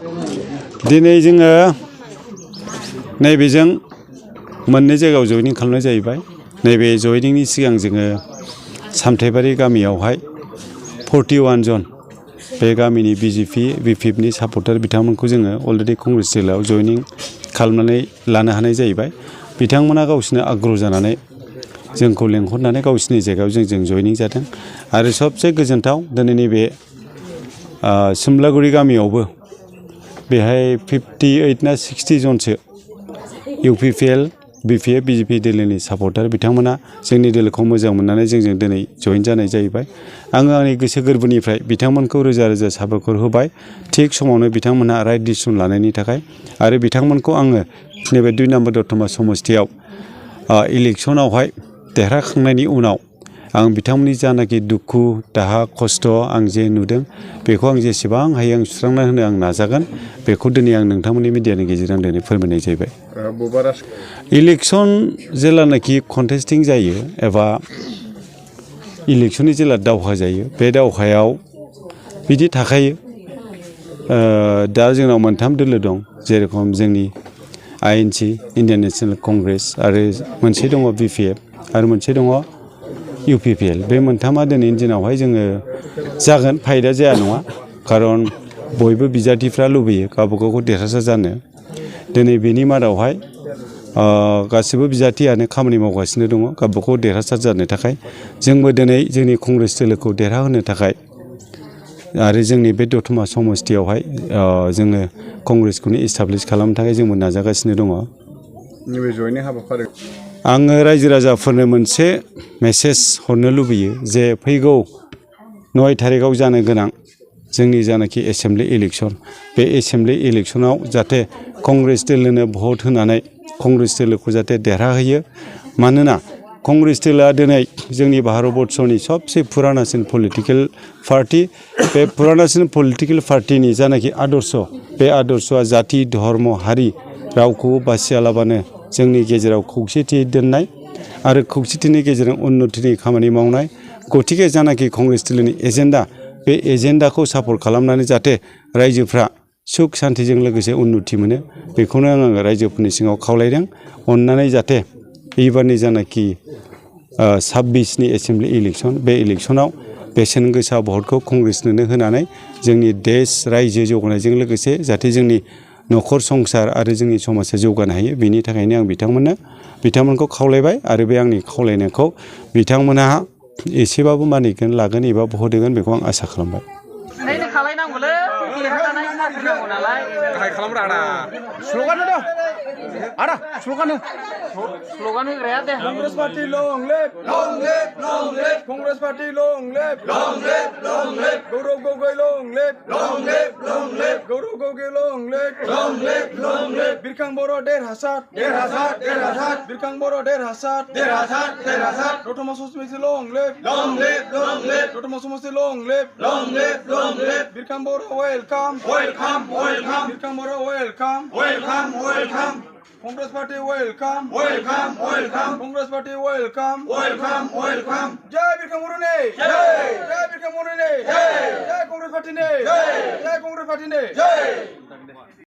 दिनै जोङो नैबेजों मोननै जायगायाव जयनिं खालामनाय जाहैबाय। नैबे जयनिंनि सिगां जोङो सामथाइबारि गामियावहाय 41 जन बे गामिनि बिजेपि बिपिएफनि सापर्टार बिथांमोनखौ जोङो अलरेडि कंग्रेस जिल्लायाव जयनिं खालामनानै लानो हानाय जाहैबाय। बिथांमोना गावसिनो आग्रह जानानै जोंखौ लेंहरनानै गावसिनि जायगायाव जोंजों जयनिं जादों आरो सबसे गोजोनथाव दिनै नैबे सिमलागुरि गामियावबो बेहाय 58 ना 60 जनसो इउपिपिएल बिपिएफ बिजेपि दोलोनि सापर्टार बिथांमोना जोंनि दोलोखौ मोजां मोननानै जोंजों दिनै जइन जानाय जाहैबाय। आङो आंनि गोसो गोरबोनिफ्राय बिथांमोनखौ रोजा रोजा साबायखर होबाय थिग समावनो बिथांमोनहा राइट डिसिसन लानायनि थाखाय आरो बिथांमोनखौ आङो नैबे 2 नम्बर दतमा समस्तियाव इलेक्सनावहाय देरहाखांनायनि उनाव आं बिथांमोननि जानाखि दुखु दाहा खस्थ' आं जे नुदों बेखौ आं जेसेबां हायो आं सुस्रांना होनो आं नाजागोन। बेखौ दिनै आं नोंथांमोननि मिडियानि गेजेरजों दिनै फोरमायनाय जाहैबाय। इलेक्सन जेलानाखि कन्टेस्टिं जायो एबा इलेक्सननि जेला दावहा जायो बे दावहायाव बिदि थाखायो। दा जोंनाव मोनथाम दोलो दं जेरेखम जोंनि INC इन्डियान नेशनेल कंग्रेस आरो मोनसे दङ बिपिएफ आरो मोनसे दङ इउपिपिएल। बे मोनथामा दिनैनि दिनावहाय जोङो जागोन फायदा जाया नङा खारन बयबो बिजाथिफ्रा लुबैयो गावबागावखौ देरहासार जानो। दिनै बेनि मादावहाय गासिबो बिजाथियानो खामानि मावगासिनो दङ गावबागाव देरहासार जानो थाखाय। जोंबो दिनै जोंनि कंग्रेस दोलोखौ देरहाहोनो थाखाय आरो जोंनि बे दतमा समस्तियावहाय जोङो कंग्रेसखौनो इस्टाब्लिश खालामनो थाखाय जोंबो नाजागासिनो दङ। आङो रायजो राजाफोरनो मोनसे मेसेज हरनो लुबैयो जे फैगौ 9 थारिखआव जानो गोनां जोंनि जानाखि एसेम्बलि इलेक्सन बे एसेम्बलि इलेक्सनाव जाहाथे कंग्रेस दोलोनो भट होनानै कंग्रेस दोलोखौ जाहाथे देरहाहोयो। मानोना कंग्रेस दोलोआ दिनै जोंनि भारतबर्षनि सबसे पुरानासिन पलिटिकेल पार्टी। बे पुरानासिन पलिटिकेल पार्टीनि जानाखि आदर्श बे आदर्शआ जाति धर्म हारि रावखौ बासियालाबानो जोंनि गेजेराव खौसेथि दोननाय आरो खौसेथिनि गेजेरजों उन्नतिनि खामानि मावनाय। गतिके जानाखि कंग्रेस दोलोनि एजेन्डा बे एजेन्डाखौ सापर्ट खालामनानै जाहाथे रायजोफ्रा सुख शान्तिजों लोगोसे उन्नति मोनो बेखौनो आङो रायजोफोरनि सिङाव खावलायदों। अननानै जाहाथे एबारनि जानाखि 26नि एसेम्बलि इलेक्सन बे इलेक्सनाव बेसेन गोसा भटखौ कंग्रेसनोनो होनानै जोंनि देश रायजो जौगानायजों लोगोसे जाहाथे जोंनि न'खर संसार आरो जोंनि समाजा जौगानो हायो बेनि थाखायनो आं बिथांमोनखौ खावलायबाय आरो बे आंनि खावलायनायखौ बिथांमोनहा एसेबाबो मानिगोन लागोन एबा भट होगोन बेखौ आं आसा खालामबाय। स्लोगान होग्राया दे Congress party long live Congress party long live Gaurav Gogoi long live Gaurav Gogoi long live बिरखां बर' देरहासार बिरखां बर' देरहासार दतमा समस्ति लंग लिव दतमा समस्ति लंग लिव बिरखां बर' वेलकाम बिरखां बर' welcome Congress Party welcome Congress Party welcome Jai Birkang Murni Jai Birkang Murni Jai Congress Party ne Jai Congress Party ne